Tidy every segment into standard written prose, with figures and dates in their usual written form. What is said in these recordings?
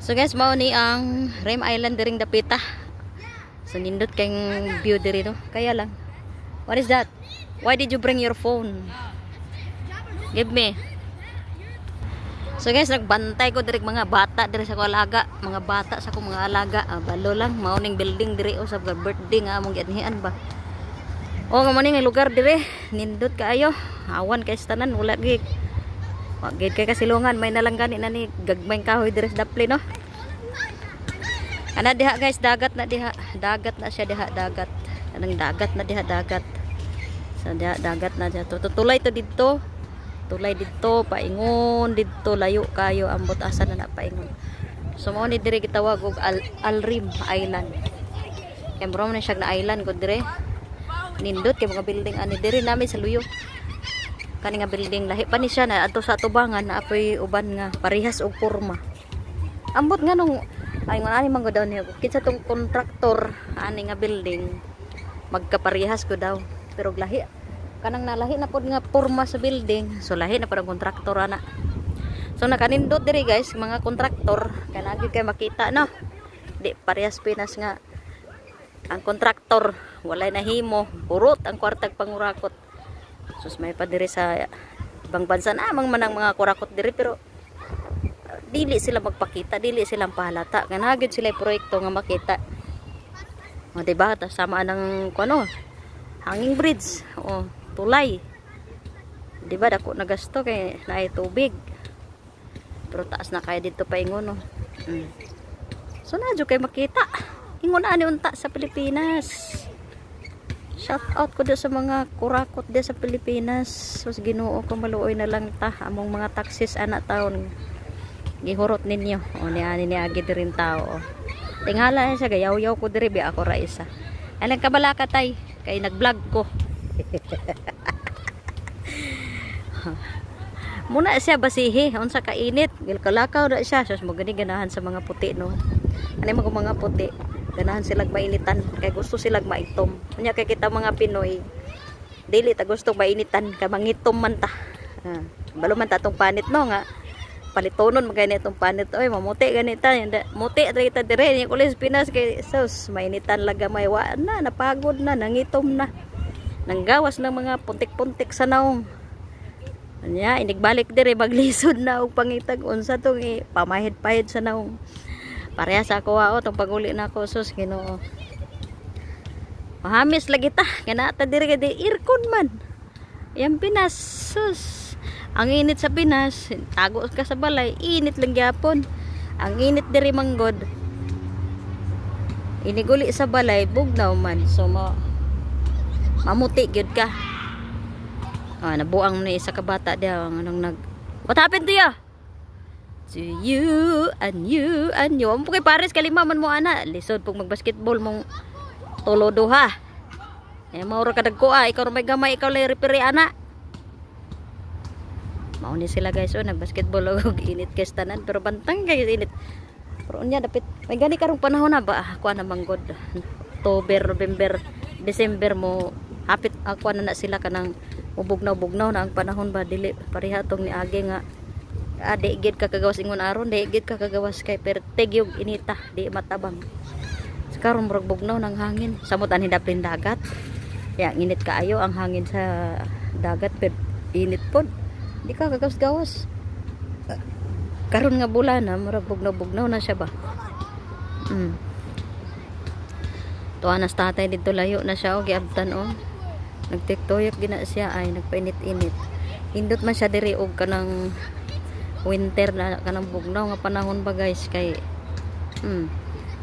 So guys, mao ni ang Rim Island diring dapita. So nindot kayong view diri no. Kaya lang. What is that? Why did you bring your phone? Give me. So guys, nagbantay ko diri mga bata diri sa ko alaga, mga bata sa ko mga alaga. Balo lang mao ning building diri o sa birthday nga among gianhian ba. O nga mo ning lugar diri, nindot kaayo. Awan kay tanan wala gig. Wagid kay kasilungan may nalang gani na ni gagmayng kahoy diri sa daple no. Ana diha guys, dagat na diha. Dagat na siya diha, dagat. Anang dagat na diha, dagat. Sa diha dagat na diha. Tutulay to didto. Tulay didto, paingon didto, layo kayo ambot asa na paingon. So mao ni diri gitawag og Al-Rim Island. Kay bro na siya na island ko diri. Nindot kay mga building ani diri namin sa luyo. Kani nga building lahi pa ni siya na adto sa tubangan na apoy uban nga parehas og porma. Ambot nga nung ay ngani man go daw niya. Kinsa tong kontraktor ani nga building magkaparehas ko daw. Pero lahi kanang nalahi na pod nga porma sa building. So lahi na parang kontraktor ana. So nakanindot diri guys mga kontraktor kay nagi kay makita no. Di parehas pinas nga ang kontraktor walay nahimo purot ang kwartag pangurakot. Sus may pa diri sa ibang bansa na amang manang mga kurakot diri pero dili sila magpakita, dili sila pahalata. Kaya nagid sila proyekto nga makita. O diba, sama ng kuno, hanging bridge, o tulay. Diba, dako na gasto kay naay tubig. Pero taas na kaya dito pa ingon no. So nadyo kay makita. Ingon ani unta sa Pilipinas. Shout out ko sa mga kurakot sa Pilipinas. Sus Ginoo ko maluoy na lang ta among mga taxis anak taon. Gihurot ninyo. O niani ni agi rin tao. Tingala siya gayaw-yaw ko diri bi ako ra isa. Alang kabalaka tay kay nag-vlog ko. Muna siya basihi unsa ka init, gilkalakaw na siya. Sus mo gani ganahan sa mga puti no. Ani mga puti. Ganahan silang mainitan kay gusto silang maitom. Unya kay kita mga Pinoy dili ta gusto mainitan kay mangitom man ta. Balo man ta tong panit no nga palitonon magani itong panit oy mamuti ganita muti ra kita dire ni kulis Pinas kay sus mainitan laga may wa na napagod na nangitom na nanggawas ng mga puntik-puntik sa naong. Unya inigbalik dire maglisod na og pangitag unsa tong pamahid-pahid sa naong. Parehas ako tong paguli na ako sus Ginoo. Mahamis lagi ta kanata diri kay aircon man. Yang Pinas sus. Ang init sa Pinas, tago ka sa balay, init lang gyapon. Ang init diri manggod. Iniguli sa balay bugnaw man. So mamuti gyud ka. Nabuang na isa ka bata dia anong What happened to you? To you and you and you. Amo kay pares kalima man mo ana. Lisod pug magbasketball mong tulo duha. Maura ka dagko ikaw may gamay ikaw lay repere ana. Mao ni sila guys nagbasketball og init kay tanan pero bantang kay init. Pero unya dapit may gani karong panahon na ba ako na manggod. October, November, December mo hapit ako na sila kanang ubugnaw-bugnaw na ang panahon ba dili pareha tong niagi nga di gid ka kagawas ingon aron di gid ka kagawas kay perteg yung inita di matabang karon murag bugnaw ng hangin samot ani daplin dagat ya init kaayo ang hangin sa dagat pero init pod di ka kagawas-gawas karon nga bulan na murag bugnaw na siya ba tuwa na tatay dito layo na siya giabtan nagtiktoyak gina siya ay nagpainit-init indot man siya diri og kanang winter na kanang bugnaw nga panahon ba guys kay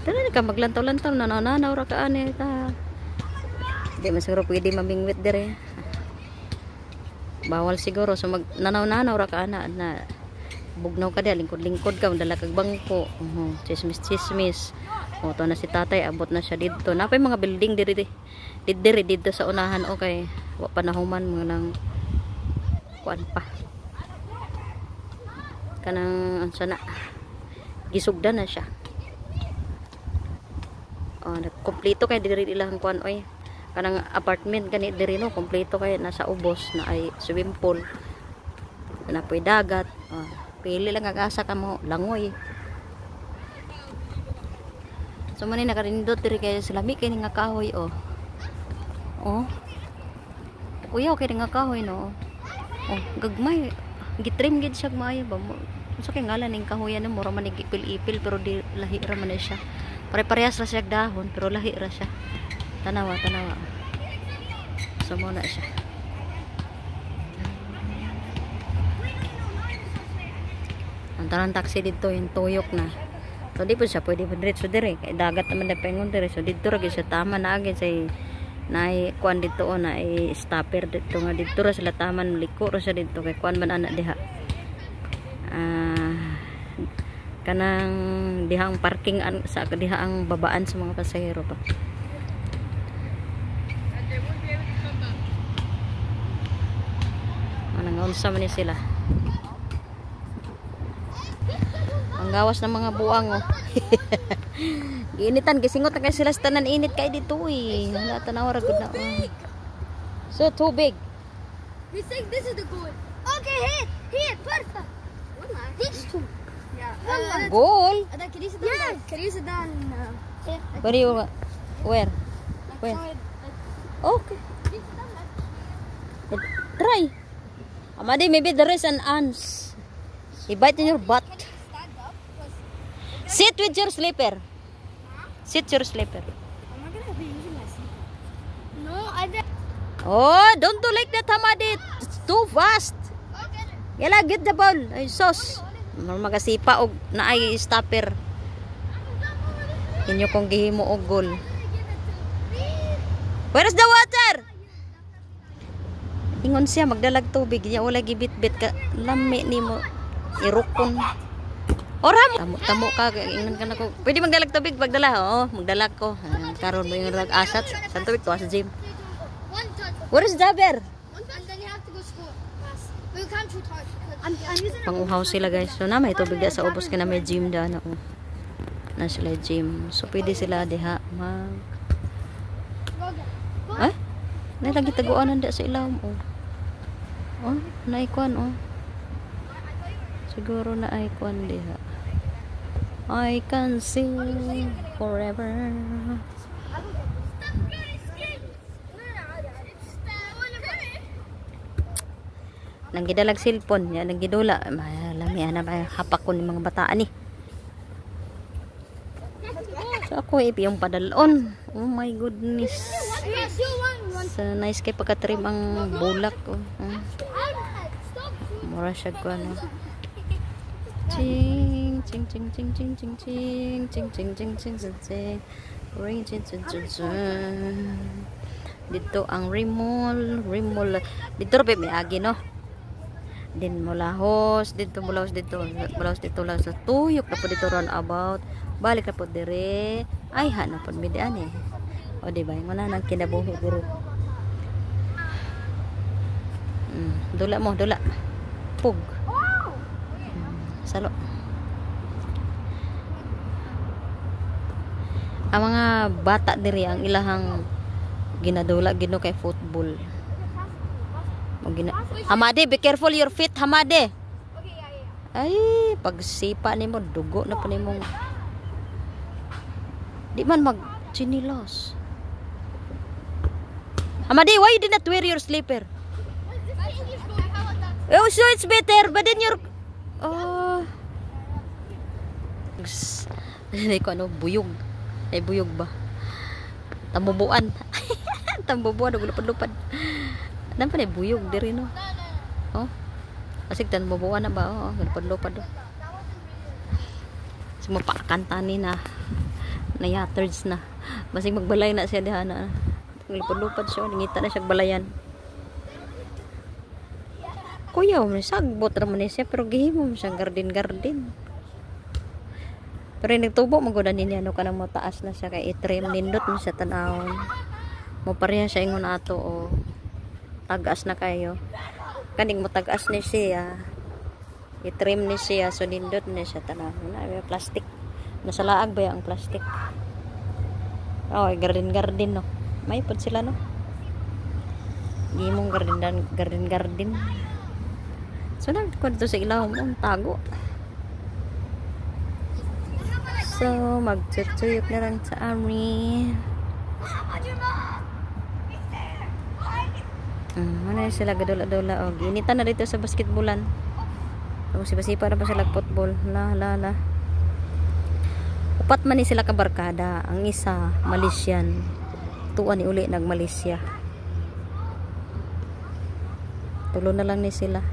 dili ka maglantaw-lantaw nananaw ra ka ani ta di man siguro pwede mamingwit dire bawal siguro so magnanaw-nanaw ra ka ana na bugnaw ka dia lingkod-lingkod ka dala kag bangko chismis to na si tatay abot na siya dito napay mga building diri dito sa unahan okay wa panahuman mga nang kuan pa kanang ansana gisugdan na siya kompleto kay diri ilang kuan oy kanang apartment gani diri no kompleto kay nasa ubos na ay swimming pool na poy dagat pili lang ag asa ka mo langoy So man nakarindot diri kay salami kay nga kahoy oh. Oh. Uyaw kay nga kahoy no. Oh, gagmay. Gitrim gid siya maayo ba mo. Unsa kay ngalan ning kahoyan mo ra man ipil-ipil pero di lahi ra man siya. Pare-parehas ra siya dahon pero lahi ra siya. Tanawa. So mo na siya. Ang tanang taxi dito yung tuyok na. So di po siya pwede diretso dire kay dagat naman na pengon dire. So dito ra gyud siya tama na agad say naay kuan dito o na stopper dito nga dito ra sila taman liko ra siya dito kay kuan man ana diha. Kanang dihang parking sa diha ang babaan sa mga pasahero pa. Anong unsa man ni sila? Ang gawas ng mga buang oh. Giinitan gisingot na kay sila sa tanan init kay dito eh. Wala tanaw ra gud na. Oh. So too big. We think this is the goal. Okay, hit, perfect. These two. Yeah. Goal. Can you sit down? Can you sit down? Where you where? Okay. Try. Amadi, maybe there is an ants. He bite in your butt. Sit with your slipper. Sit your slipper. I'm not gonna be using my slipper. No, I didn't. Oh, don't do like that, Hamadi. It's too fast. Okay. Yala, get the ball. Ay, sos. Magasipa og na ay stopper. Inyo kong gihimo og goal. Where's the water? Ingon siya magdalag tubig. Niya wala gibit-bit ka. Lami nimo irukon. Oram. Tamo ka ingon ka nako. Pwede magdalag tubig pagdala. Oo, magdalag ko. Karon mo yung asat. Sa tubig to sa gym. Where is Jaber? And then you have to go school. We can't shoot hard. I'm using Panguhaw sila guys. So na may tubig da sa ubos kay na may gym da na. Na sila gym. So pwede sila diha mag eh? Na lagi taguanan da sa ilawom oh. Oh, naikuan oh. Siguro na icon diha. I can sing forever. Nang gidalag cellphone, yan nang gidula. Malami ana ba hapak ko ni mga bataan ni. So ako yung padalon. Oh my goodness. So nice kay pagka-trim ang bulak ko. Mura siya ko ano. Ching ching ching ching ching ching ching ching ching ching ching ching ring ching ching ching ching. Dito ang rimol dito ra may agi no. Din mulahos dito mulahos dito lang sa tuyok na po dito run about balik na po dire ay ha na po midian eh. O di ba yung wala nang kinabuhi guru. Dula mo dula pug salo. Ang mga bata diri ang ilahang ginadula gino kay football. Hamade, be careful your feet, Hamade. Ay, pagsipa nimo dugo na pa nimong. Di man mag chinilos. Hamade, why you did not wear your slipper? Oh, so it's better, but then your Hindi ko ano, buyog. Ay, buyog ba? Tambubuan. Tambubuan, lupad-lupad. Ano pa na, buyog diri no? Oh? Kasi tambubuan na ba? Oh, lupad-lupad. Oh. So, mapakakanta ni na. Nayatards na. Basig magbalay na siya diha na. Lupad-lupad siya. Nangita na siya balayan. Kuya, sagbot naman siya. Pero gihimo mo siyang garden-garden. Pero nagtubo magudan niya no kanang mo taas na siya kay i-trim nindot mo siya tanawon. Mo pareha siya ingon ato o tagas na kayo. Kaning mo tagas ni siya. I-trim ni siya so nindot ni siya tanawon. Ay plastic. Nasa laag ba ang plastic? Oh, garden no. May pod sila no. Gimong garden. So nagkwento sa ilaw mo tago. So, magtutuyok na lang sa army. Ano na sila gadula-dula. O, ginitan na dito sa basketballan. O, sipa-sipa na pa sila football. La. Upat man ni sila kabarkada. Ang isa, Malaysian. Tuwan ni uli nag-Malaysia. Tulo na lang ni sila.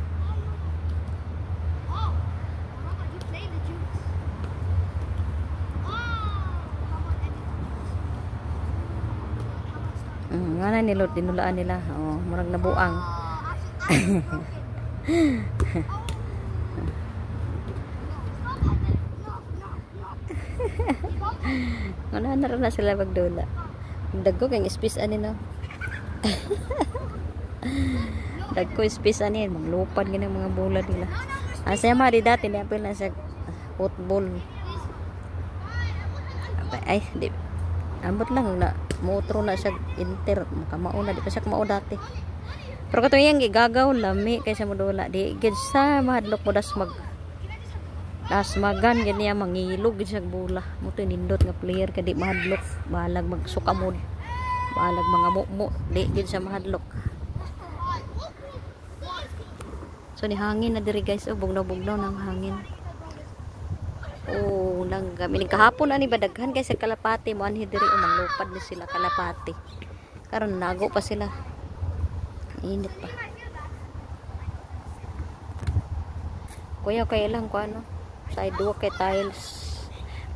Nga na nilot, dinulaan nila. Oh, murag nabuang. Nga na sila magdula. Dagko kang space ani no. Dagko space ani, maglupad gina mga bola nila. Asa ma di dati ni apil na sa football. Ay, di ambot lang na mootro na siya inter makamao na di pa siya kamao dati. Pero kato yang gigagaw lami kaysa mo dula di gid sa mahadlok mo dasmagan ganiya mangilog gid siya bola mo to nindot nga player kadi mahadlok balag magsukamod balag mga mumo di gid siya mahadlok. So ni hangin na diri guys, bugnaw ng hangin. Oh, nang kami kahapon ani badaghan kay sa kalapati mo anhi diri manglupad ni sila kalapati. Karon nago pa sila. Init pa. Kuya kay lang ko ano. Sidewalk kay tiles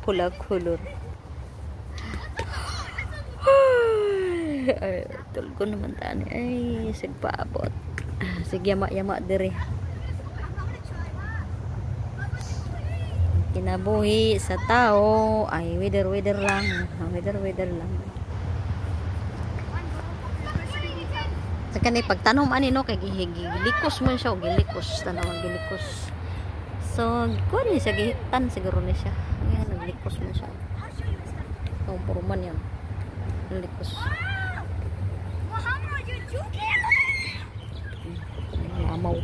pulag kulor. Ay, tulgo naman tani. Ay, sigpaabot. Sige yama diri. Kinabuhi sa tao ay weather lang. Weather lang. Sa kanay pagtanom ani no kay gilikos man siya, gilikos tanawang gilikos. So, kuan ni siya gihitan siguro ni siya. Ayan, naglikos man siya. Oh, puro man yan. Nalikos. Amaw.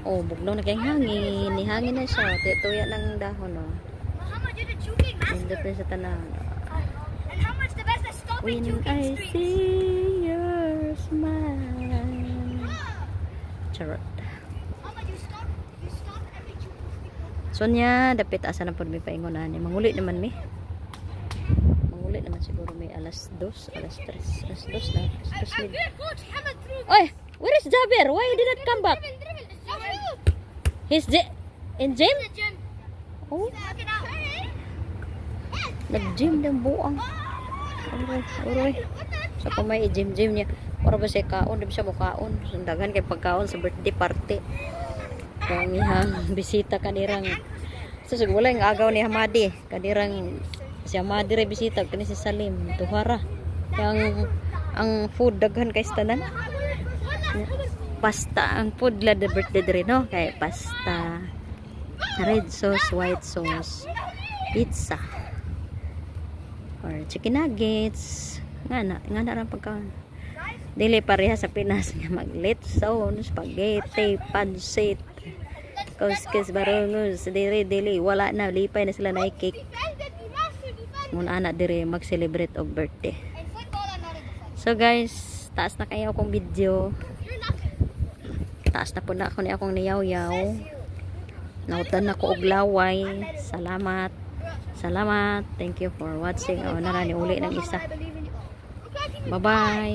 Oh, bugnaw na kayong hangin. Ni hangin na siya. Tuya ng dahon, oh. Hindi pa sa tanan. When I see your smile. Charot. Sonya, dapit asa na po may paingunan. Mangulit naman mi. Mangulit naman siguro may alas 2, alas 3. Alas 2 na. Alas 2 na. Oy! Where is Jaber? Why you did not come back? He's in gym? Oh. Nag-gym ng buang. Uroy. Sa so, may gym niya. Para ba siya kaon? Di ba siya mukaon? Sundagan kay pagkaon sa birthday party. Kangihang bisita kanirang. So siguro yung agaw ni Hamadi. Kanirang si Hamadi rin bisita. Kani si Salim. Tuhara. Ang food daghan kay tanan. Pasta ang food la the birthday rin no kay pasta, red sauce, white sauce, pizza or chicken nuggets nga na ran pagkaon dili pareha sa Pinas nga magletson, spaghetti, pansit, kuskus, barongos dili wala na lipay na sila na cake muna anak diri mag-celebrate og birthday. So guys, taas na kayo akong video. Taas na po na ako ni akong niyaw-yaw. Nautan na ko og laway. Salamat. Thank you for watching. O, narani uli ng isa. Bye-bye.